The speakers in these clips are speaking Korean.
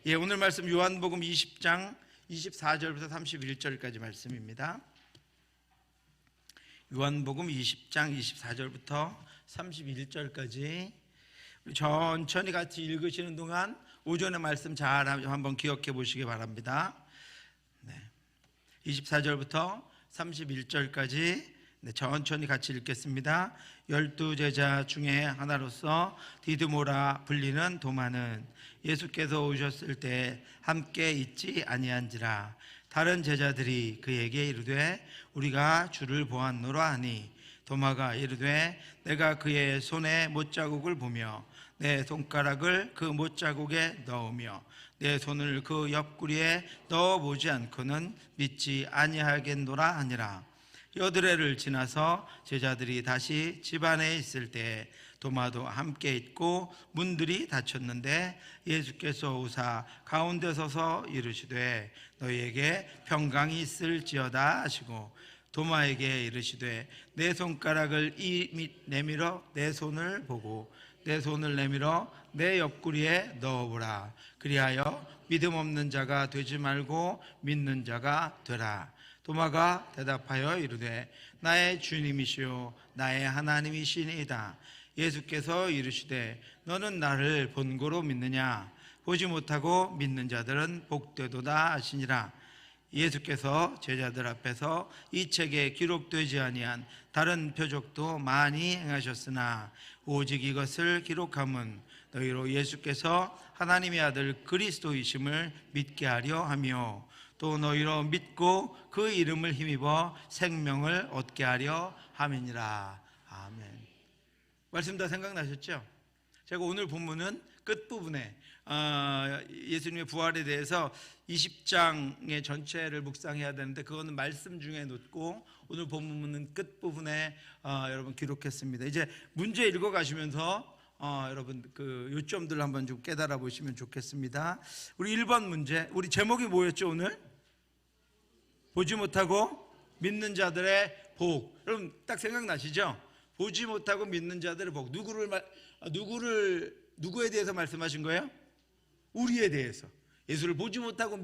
예, 오늘 말씀 요한복음 20장 24절부터 31절까지 말씀입니다. 요한복음 20장 24절부터 31절까지 우리 천천히 같이 읽으시는 동안 오전의 말씀 잘 한번 기억해 보시기 바랍니다. 24절부터 31절까지 천천히 같이 읽겠습니다. 12제자 중에 하나로서 디드모라 불리는 도마는 예수께서 오셨을 때 함께 있지 아니한지라. 다른 제자들이 그에게 이르되 우리가 주를 보았노라 하니 도마가 이르되 내가 그의 손에 못자국을 보며 내 손가락을 그 못자국에 넣으며 내 손을 그 옆구리에 넣어보지 않고는 믿지 아니하겠노라 하니라. 여드레를 지나서 제자들이 다시 집 안에 있을 때 도마도 함께 있고 문들이 닫혔는데 예수께서 오사 가운데 서서 이르시되 너희에게 평강이 있을지어다 하시고 도마에게 이르시되 내 손가락을 이 내밀어 내 손을 보고 내 손을 내밀어 내 옆구리에 넣어보라. 그리하여 믿음 없는 자가 되지 말고 믿는 자가 되라. 도마가 대답하여 이르되 나의 주님이시요 나의 하나님이시니이다. 예수께서 이르시되 너는 나를 본고로 믿느냐? 보지 못하고 믿는 자들은 복되도다 하시니라. 예수께서 제자들 앞에서 이 책에 기록되지 아니한 다른 표적도 많이 행하셨으나 오직 이것을 기록함은 너희로 예수께서 하나님의 아들 그리스도이심을 믿게 하려 하며 또 너희로 믿고 그 이름을 힘입어 생명을 얻게 하려 함이니라. 아멘. 말씀 다 생각나셨죠? 제가 오늘 본문은 끝부분에 예수님의 부활에 대해서 20장의 전체를 묵상해야 되는데 그거는 말씀 중에 놓고 오늘 본문은 끝부분에 여러분 기록했습니다. 이제 문제 읽어가시면서 여러분 그 요점들 한번 좀 깨달아 보시면 좋겠습니다. 우리 1번 문제, 우리 제목이 뭐였죠 오늘? 보지 못하고 믿는 자들의 복. 여러분 딱 생각나시죠? 보지 못하고 믿는 자들의 복. 누구에 대해서 말씀하신 거예요? 우리에 대해서. 예수를 보지 못하고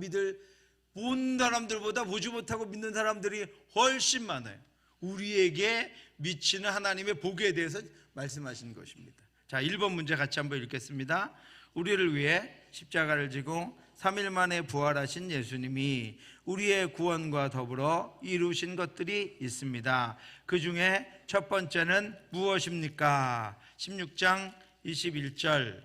본 사람들보다 보지 못하고 믿는 사람들이 훨씬 많아요. 우리에게 미치는 하나님의 복에 대해서 말씀하신 것입니다. 자, 1번 문제 같이 한번 읽겠습니다. 우리를 위해 십자가를 지고 3일 만에 부활하신 예수님이 우리의 구원과 더불어 이루신 것들이 있습니다. 그 중에 첫 번째는 무엇입니까? 16장 21절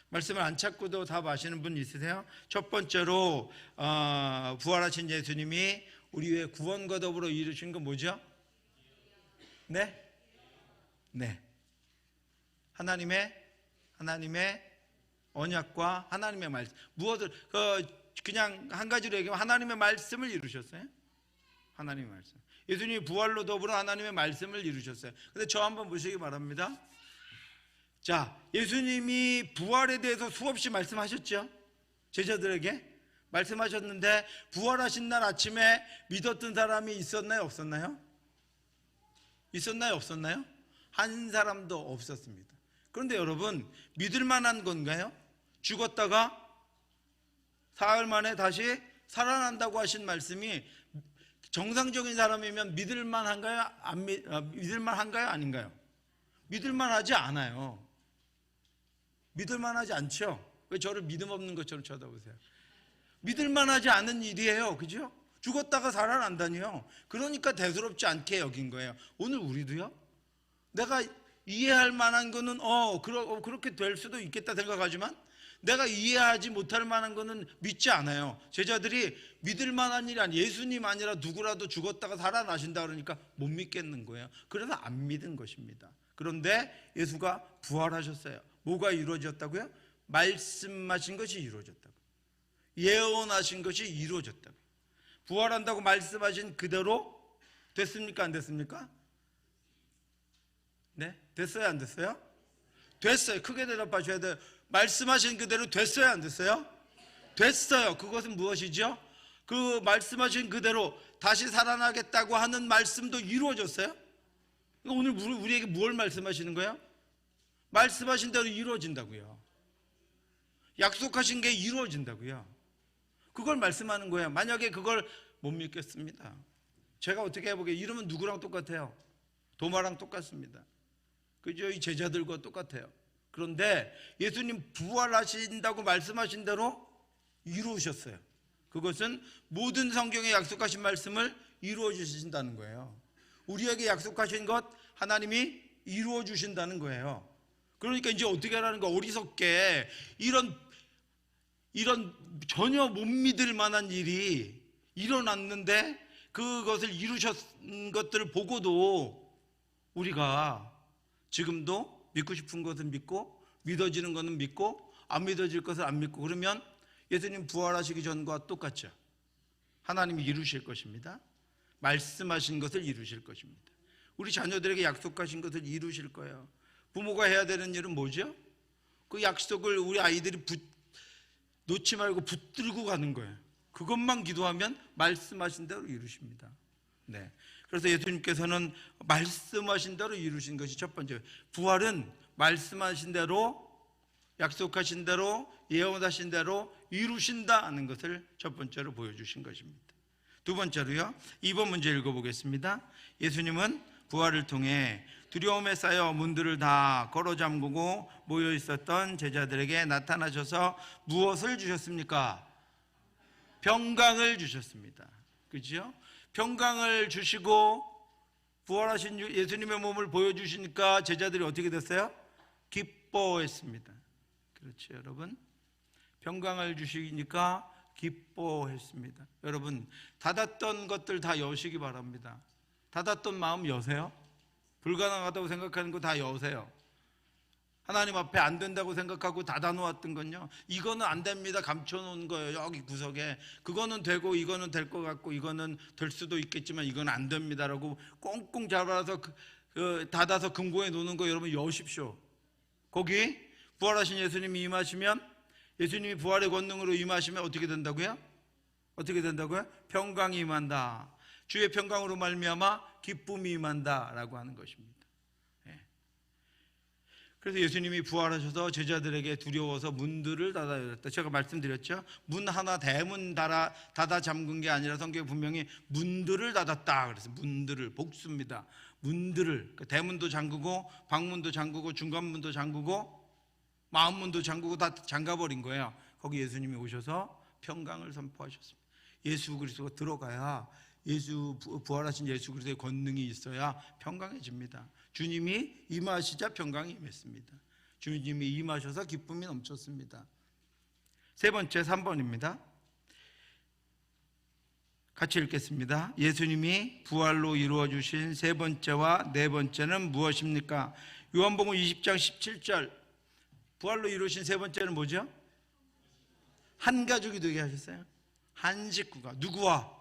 말씀을 안 찾고도 답 아시는 분 있으세요? 첫 번째로 부활하신 예수님이 우리의 구원과 더불어 이루신 건 뭐죠? 네? 하나님의 언약과 하나님의 말씀. 무엇을 그냥 한 가지로 얘기하면 하나님의 말씀을 이루셨어요. 하나님의 말씀. 예수님이 부활로 더불어 하나님의 말씀을 이루셨어요. 근데 저 한번 보시기 바랍니다. 자, 예수님이 부활에 대해서 수없이 말씀하셨죠. 제자들에게 말씀하셨는데 부활하신 날 아침에 믿었던 사람이 있었나요? 없었나요? 있었나요? 없었나요? 한 사람도 없었습니다. 그런데 여러분, 믿을 만한 건가요? 죽었다가 사흘 만에 다시 살아난다고 하신 말씀이 정상적인 사람이면 믿을 만한가요? 믿을 만한가요? 아닌가요? 믿을 만하지 않아요. 믿을 만하지 않죠? 왜 저를 믿음 없는 것처럼 쳐다보세요? 믿을 만하지 않은 일이에요. 그죠? 죽었다가 살아난다니요. 그러니까 대수롭지 않게 여긴 거예요. 오늘 우리도요. 내가 이해할 만한 거는 그렇게 될 수도 있겠다 생각하지만 내가 이해하지 못할 만한 거는 믿지 않아요. 제자들이 믿을 만한 일이 아니에요. 예수님 아니라 누구라도 죽었다가 살아나신다 그러니까 못 믿겠는 거예요. 그래서 안 믿은 것입니다. 그런데 예수가 부활하셨어요. 뭐가 이루어졌다고요? 말씀하신 것이 이루어졌다고. 예언하신 것이 이루어졌다고. 부활한다고 말씀하신 그대로 됐습니까? 안 됐습니까? 네? 됐어요? 안 됐어요? 됐어요. 크게 대답하셔야 돼요. 말씀하신 그대로 됐어요? 안 됐어요? 됐어요. 그것은 무엇이죠? 그 말씀하신 그대로 다시 살아나겠다고 하는 말씀도 이루어졌어요? 오늘 우리에게 무엇을 말씀하시는 거예요? 말씀하신 대로 이루어진다고요. 약속하신 게 이루어진다고요. 그걸 말씀하는 거예요. 만약에 그걸 못 믿겠습니다. 제가 어떻게 해보게, 이러면 누구랑 똑같아요? 도마랑 똑같습니다. 그죠? 이 제자들과 똑같아요. 그런데 예수님 부활하신다고 말씀하신 대로 이루으셨어요. 그것은 모든 성경에 약속하신 말씀을 이루어 주신다는 거예요. 우리에게 약속하신 것 하나님이 이루어 주신다는 거예요. 그러니까 이제 어떻게 하라는 거, 어리석게 이런 전혀 못 믿을 만한 일이 일어났는데 그것을 이루신 것들을 보고도 우리가 지금도 믿고 싶은 것은 믿고, 믿어지는 것은 믿고, 안 믿어질 것을 안 믿고, 그러면 예수님 부활하시기 전과 똑같죠. 하나님이 이루실 것입니다. 말씀하신 것을 이루실 것입니다. 우리 자녀들에게 약속하신 것을 이루실 거예요. 부모가 해야 되는 일은 뭐죠? 그 약속을 우리 아이들이 놓지 말고 붙들고 가는 거예요. 그것만 기도하면 말씀하신 대로 이루십니다. 네. 그래서 예수님께서는 말씀하신 대로 이루신 것이 첫 번째. 부활은 말씀하신 대로, 약속하신 대로, 예언하신 대로 이루신다는 것을 첫 번째로 보여주신 것입니다. 두 번째로요, 2번 문제 읽어보겠습니다. 예수님은 부활을 통해 두려움에 쌓여 문들을 다 걸어 잠그고 모여 있었던 제자들에게 나타나셔서 무엇을 주셨습니까? 평강을 주셨습니다. 그죠? 평강을 주시고 부활하신 예수님의 몸을 보여주시니까 제자들이 어떻게 됐어요? 기뻐했습니다. 그렇죠, 여러분? 평강을 주시니까 기뻐했습니다. 여러분, 닫았던 것들 다 여시기 바랍니다. 닫았던 마음 여세요. 불가능하다고 생각하는 거 다 여세요. 하나님 앞에 안 된다고 생각하고 닫아놓았던 건요, 이거는 안 됩니다, 감춰놓은 거예요. 여기 구석에 그거는 되고 이거는 될 것 같고 이거는 될 수도 있겠지만 이건 안 됩니다라고 꽁꽁 잡아서 닫아서 금고에 놓는 거 여러분 여십시오. 거기 부활하신 예수님이 임하시면, 예수님이 부활의 권능으로 임하시면 어떻게 된다고요? 어떻게 된다고요? 평강이 임한다. 주의 평강으로 말미암아 기쁨이 임한다라고 하는 것입니다. 그래서 예수님이 부활하셔서 제자들에게 두려워서 문들을 닫아 열었다. 제가 말씀드렸죠. 문 하나 대문 닫아 잠근 게 아니라 성경에 분명히 문들을 닫았다. 그래서 문들을, 복수입니다. 문들을, 대문도 잠그고 방문도 잠그고 중간문도 잠그고 마음문도 잠그고 다 잠가버린 거예요. 거기 예수님이 오셔서 평강을 선포하셨습니다. 예수 그리스도가 들어가야, 부활하신 예수 그리스도의 권능이 있어야 평강해집니다. 주님이 임하시자 평강이 임했습니다. 주님이 임하셔서 기쁨이 넘쳤습니다. 세 번째, 3번입니다. 같이 읽겠습니다. 예수님이 부활로 이루어 주신 세 번째와 네 번째는 무엇입니까? 요한복음 20장 17절, 부활로 이루신 세 번째는 뭐죠? 한 가족이 되게 하셨어요. 한 식구가, 누구와?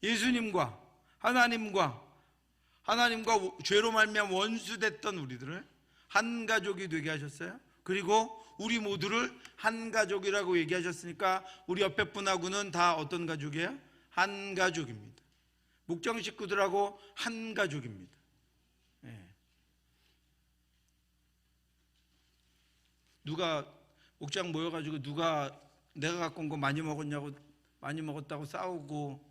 예수님과 하나님과 죄로 말미암아 원수됐던 우리들을 한 가족이 되게 하셨어요. 그리고 우리 모두를 한 가족이라고 얘기하셨으니까 우리 옆에 분하고는 다 어떤 가족이에요? 한 가족입니다. 목장 식구들하고 한 가족입니다. 누가 목장 모여가지고 누가 내가 갖고 온 거 많이 먹었냐고, 많이 먹었다고 싸우고,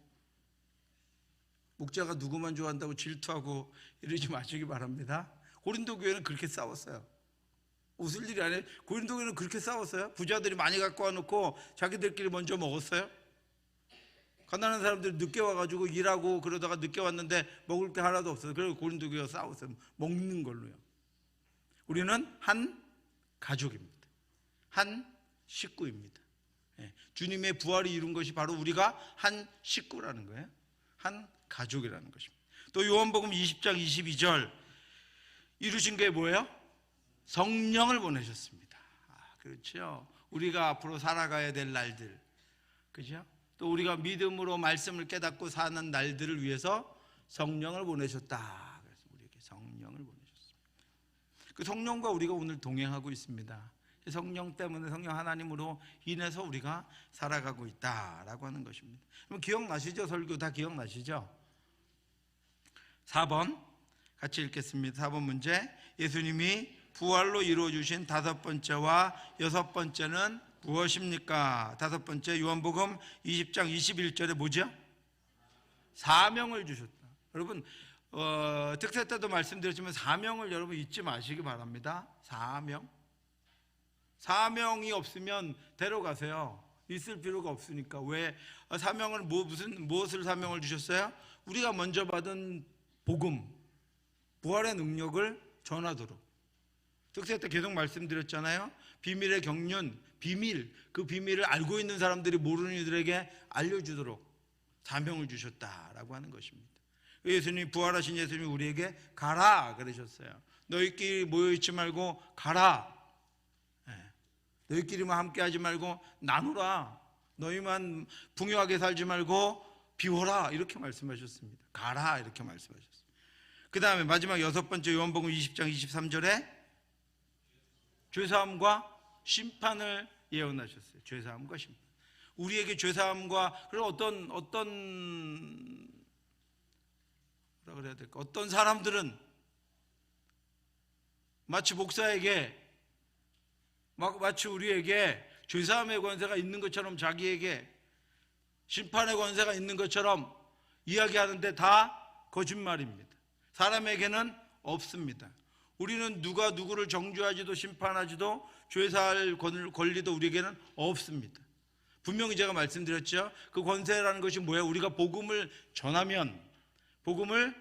목자가 누구만 좋아한다고 질투하고 이러지 마시기 바랍니다. 고린도 교회는 그렇게 싸웠어요. 웃을 일이 아니에요. 고린도 교회는 그렇게 싸웠어요. 부자들이 많이 갖고 와놓고 자기들끼리 먼저 먹었어요. 가난한 사람들이 늦게 와가지고 일하고 그러다가 늦게 왔는데 먹을 게 하나도 없어요. 그래서 고린도 교회가 싸웠어요. 먹는 걸로요. 우리는 한 가족입니다. 한 식구입니다. 주님의 부활이 이룬 것이 바로 우리가 한 식구라는 거예요. 한 가족이라는 것입니다. 또 요한복음 20장 22절 이루신 게 뭐예요? 성령을 보내셨습니다. 그렇죠. 우리가 앞으로 살아가야 될 날들, 그죠? 또 우리가 믿음으로 말씀을 깨닫고 사는 날들을 위해서 성령을 보내셨다. 그래서 우리에게 성령을 보내셨습니다. 그 성령과 우리가 오늘 동행하고 있습니다. 성령 때문에, 성령 하나님으로 인해서 우리가 살아가고 있다라고 하는 것입니다. 그럼 기억나시죠? 설교 다 기억나시죠? 4번 같이 읽겠습니다. 4번 문제, 예수님이 부활로 이루어주신 다섯 번째와 여섯 번째는 무엇입니까? 다섯 번째, 요한복음 20장 21절에 뭐죠? 사명을 주셨다. 여러분, 특세 때도 말씀드렸지만 사명을 여러분 잊지 마시기 바랍니다. 사명이 없으면 데려가세요. 있을 필요가 없으니까. 왜? 사명을 무엇을 사명을 주셨어요? 우리가 먼저 받은 복음, 부활의 능력을 전하도록. 특세 때 계속 말씀드렸잖아요. 비밀의 경륜, 그 비밀을 알고 있는 사람들이 모르는 이들에게 알려주도록 사명을 주셨다라고 하는 것입니다. 예수님이, 부활하신 예수님이 우리에게 가라 그러셨어요. 너희끼리 모여있지 말고 가라. 너희끼리만 함께 하지 말고 나누라. 너희만 풍요하게 살지 말고 비워라. 이렇게 말씀하셨습니다. 가라 이렇게 말씀하셨습니다. 그 다음에 마지막 여섯 번째, 요한복음 20장 23절에 죄사함과 심판을 예언하셨어요. 죄사함과 심판. 우리에게 죄사함과, 그리고 어떤 사람들은 마치 목사에게, 마치 우리에게 죄사함의 권세가 있는 것처럼, 자기에게 심판의 권세가 있는 것처럼 이야기하는데 다 거짓말입니다. 사람에게는 없습니다. 우리는 누가 누구를 정죄하지도 심판하지도 죄사할 권리도 우리에게는 없습니다. 분명히 제가 말씀드렸죠. 그 권세라는 것이 뭐예요? 우리가 복음을 전하면, 복음을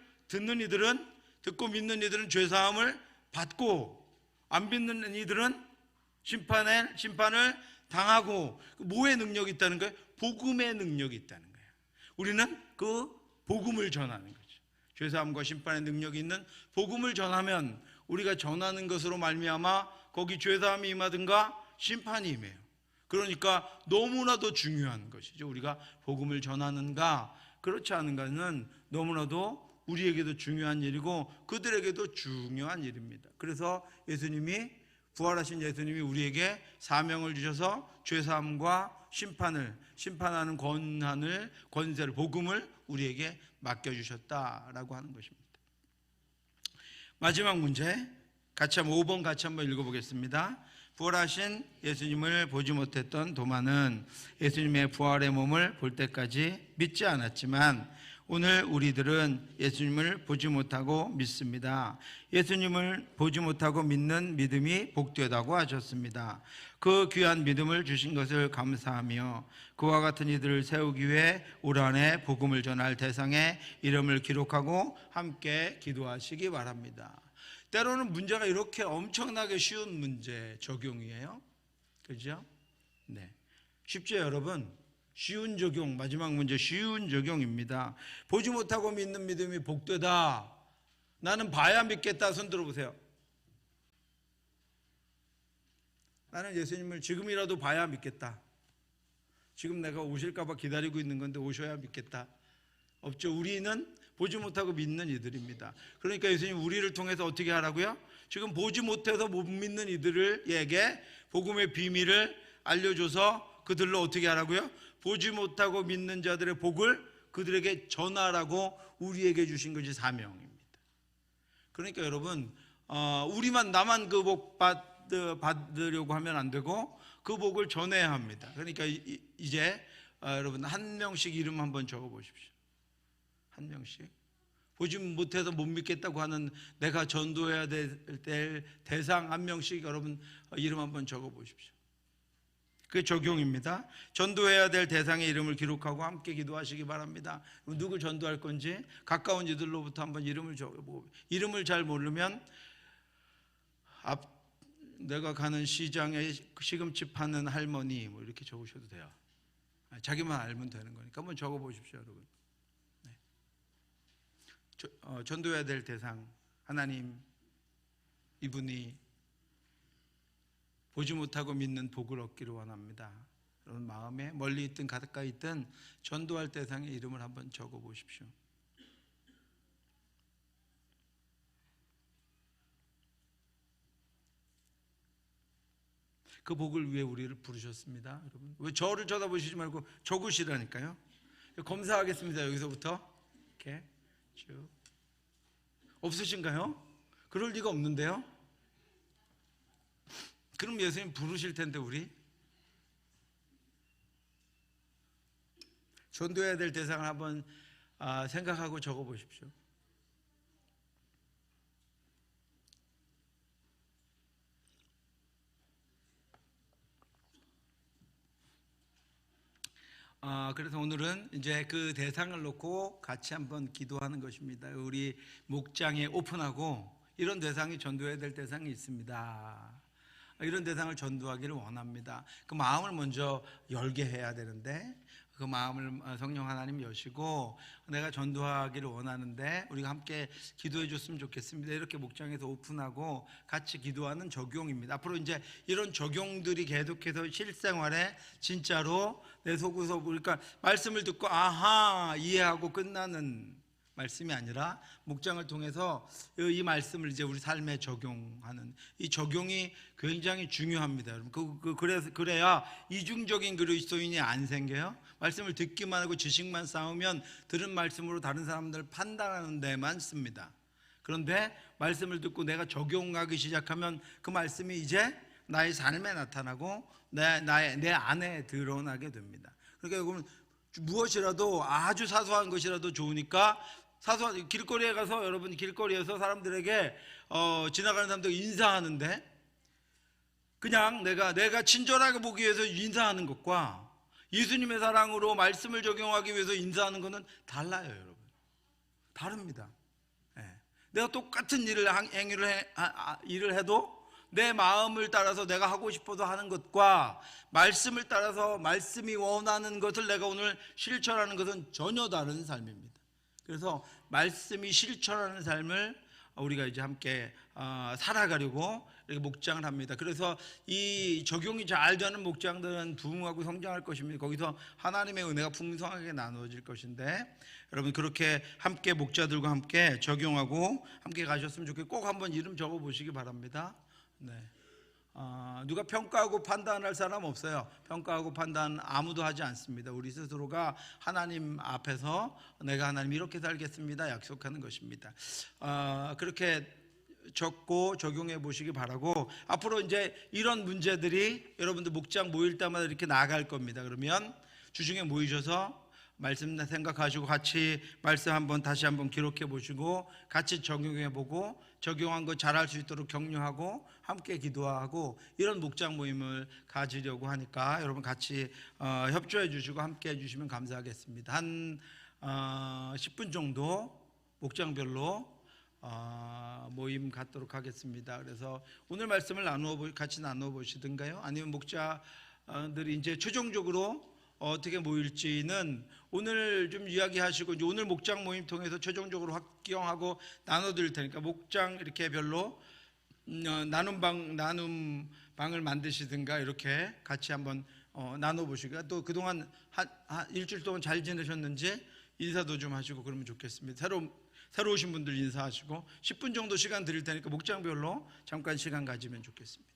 듣고 믿는 이들은 죄사함을 받고, 안 믿는 이들은 심판을 당하고. 뭐의 능력이 있다는 거예요? 복음의 능력이 있다는 거예요. 우리는 그 복음을 전하는 거죠. 죄사함과 심판의 능력이 있는 복음을 전하면, 우리가 전하는 것으로 말미암아 거기 죄사함이 임하든가 심판이 임해요. 그러니까 너무나도 중요한 것이죠. 우리가 복음을 전하는가 그렇지 않은가는 너무나도 우리에게도 중요한 일이고 그들에게도 중요한 일입니다. 그래서 부활하신 예수님이 우리에게 사명을 주셔서 죄사함과 심판하는 권세를, 복음을 우리에게 맡겨주셨다라고 하는 것입니다. 마지막 문제, 5번 같이 한번 읽어보겠습니다. 부활하신 예수님을 보지 못했던 도마는 예수님의 부활의 몸을 볼 때까지 믿지 않았지만 오늘 우리들은 예수님을 보지 못하고 믿습니다. 예수님을 보지 못하고 믿는 믿음이 복되다고 하셨습니다. 그 귀한 믿음을 주신 것을 감사하며 그와 같은 이들을 세우기 위해 올 한해 복음을 전할 대상에 이름을 기록하고 함께 기도하시기 바랍니다. 때로는 문제가 이렇게 엄청나게 쉬운 문제 적용이에요. 그죠? 네. 쉽죠, 여러분? 쉬운 적용, 마지막 문제 쉬운 적용입니다. 보지 못하고 믿는 믿음이 복되다. 나는 봐야 믿겠다. 손 들어보세요. 나는 예수님을 지금이라도 봐야 믿겠다. 지금 내가 오실까 봐 기다리고 있는 건데 오셔야 믿겠다. 없죠. 우리는 보지 못하고 믿는 이들입니다. 그러니까 예수님 우리를 통해서 어떻게 하라고요? 지금 보지 못해서 못 믿는 이들에게 복음의 비밀을 알려줘서 그들로 어떻게 하라고요? 보지 못하고 믿는 자들의 복을 그들에게 전하라고 우리에게 주신 것이 사명입니다. 그러니까 여러분, 나만 그 복 받으려고 하면 안 되고 그 복을 전해야 합니다. 그러니까 이제 여러분 한 명씩 이름 한번 적어 보십시오. 한 명씩. 보지 못해서 못 믿겠다고 하는 내가 전도해야 될 대상 한 명씩 여러분 이름 한번 적어 보십시오. 그게 적용입니다. 전도해야 될 대상의 이름을 기록하고 함께 기도하시기 바랍니다. 누구 전도할 건지 가까운 이들로부터 한번 이름을 적어보고, 이름을 잘 모르면 내가 가는 시장에 시금치 파는 할머니 뭐 이렇게 적으셔도 돼요. 자기만 알면 되는 거니까 한번 적어보십시오, 여러분. 네. 전도해야 될 대상, 하나님, 이분이 보지 못하고 믿는 복을 얻기를 원합니다. 여러분 마음에 멀리 있든 가까이 있든 전도할 대상의 이름을 한번 적어보십시오. 그 복을 위해 우리를 부르셨습니다. 여러분 왜 저를 쳐다보시지 말고 적으시라니까요. 검사하겠습니다. 여기서부터 이렇게 쭉. 없으신가요? 그럴 리가 없는데요. 그럼 예수님 부르실 텐데 우리 전도해야 될 대상을 한번 생각하고 적어 보십시오. 그래서 오늘은 이제 그 대상을 놓고 같이 한번 기도하는 것입니다. 우리 목장에 오픈하고 이런 대상이 전도해야 될 대상이 있습니다. 이런 대상을 전도하기를 원합니다. 그 마음을 먼저 열게 해야 되는데 그 마음을 성령 하나님 여시고 내가 전도하기를 원하는데 우리가 함께 기도해 줬으면 좋겠습니다. 이렇게 목장에서 오픈하고 같이 기도하는 적용입니다. 앞으로 이제 이런 적용들이 계속해서 실생활에 진짜로 내 속에서 그러니까 말씀을 듣고 아하 이해하고 끝나는 말씀이 아니라 목장을 통해서 이 말씀을 이제 우리 삶에 적용하는 이 적용이 굉장히 중요합니다. 그래야 이중적인 그리스도인이 안 생겨요. 말씀을 듣기만 하고 지식만 쌓으면 들은 말씀으로 다른 사람들을 판단하는 데만 씁니다. 그런데 말씀을 듣고 내가 적용하기 시작하면 그 말씀이 이제 나의 삶에 나타나고 내 안에 드러나게 됩니다. 그러니까 그러면 무엇이라도 아주 사소한 것이라도 좋으니까 사소한 길거리에 가서 여러분 길거리에서 사람들에게 지나가는 사람들 인사하는데 그냥 내가 친절하게 보기 위해서 인사하는 것과 예수님의 사랑으로 말씀을 적용하기 위해서 인사하는 것은 달라요, 여러분. 다릅니다. 내가 똑같은 일을 해도 내 마음을 따라서 내가 하고 싶어서 하는 것과 말씀을 따라서 말씀이 원하는 것을 내가 오늘 실천하는 것은 전혀 다른 삶입니다. 그래서 말씀이 실천하는 삶을 우리가 이제 함께 살아가려고 이렇게 목장을 합니다. 그래서 이 적용이 잘 되는 목장들은 부흥하고 성장할 것입니다. 거기서 하나님의 은혜가 풍성하게 나누어질 것인데 여러분 그렇게 함께 목자들과 함께 적용하고 함께 가셨으면 좋겠고 꼭 한번 이름 적어 보시기 바랍니다. 네. 누가 평가하고 판단할 사람 없어요. 평가하고 판단 아무도 하지 않습니다. 우리 스스로가 하나님 앞에서 내가 하나님 이렇게 살겠습니다 약속하는 것입니다. 그렇게 적고 적용해 보시기 바라고 앞으로 이제 이런 문제들이 여러분들 목장 모일 때마다 이렇게 나아갈 겁니다. 그러면 주중에 모이셔서 말씀 생각하시고 같이 말씀 한번 다시 한번 기록해 보시고 같이 적용해 보고 적용한 거 잘할 수 있도록 격려하고 함께 기도하고 이런 목장 모임을 가지려고 하니까 여러분 같이 협조해 주시고 함께 해 주시면 감사하겠습니다. 한 10분 정도 목장별로 모임 갖도록 하겠습니다. 그래서 오늘 말씀을 같이 나누어 보시든가요? 아니면 목자들이 이제 최종적으로 어떻게 모일지는 오늘 좀 이야기하시고 이제 오늘 목장 모임 통해서 최종적으로 확정하고 나눠드릴 테니까 목장 이렇게 별로 나눔 방을 만드시든가 이렇게 같이 한번 나눠보시고 또 그동안 한 일주일 동안 잘 지내셨는지 인사도 좀 하시고 그러면 좋겠습니다. 새로 오신 분들 인사하시고 10분 정도 시간 드릴 테니까 목장별로 잠깐 시간 가지면 좋겠습니다.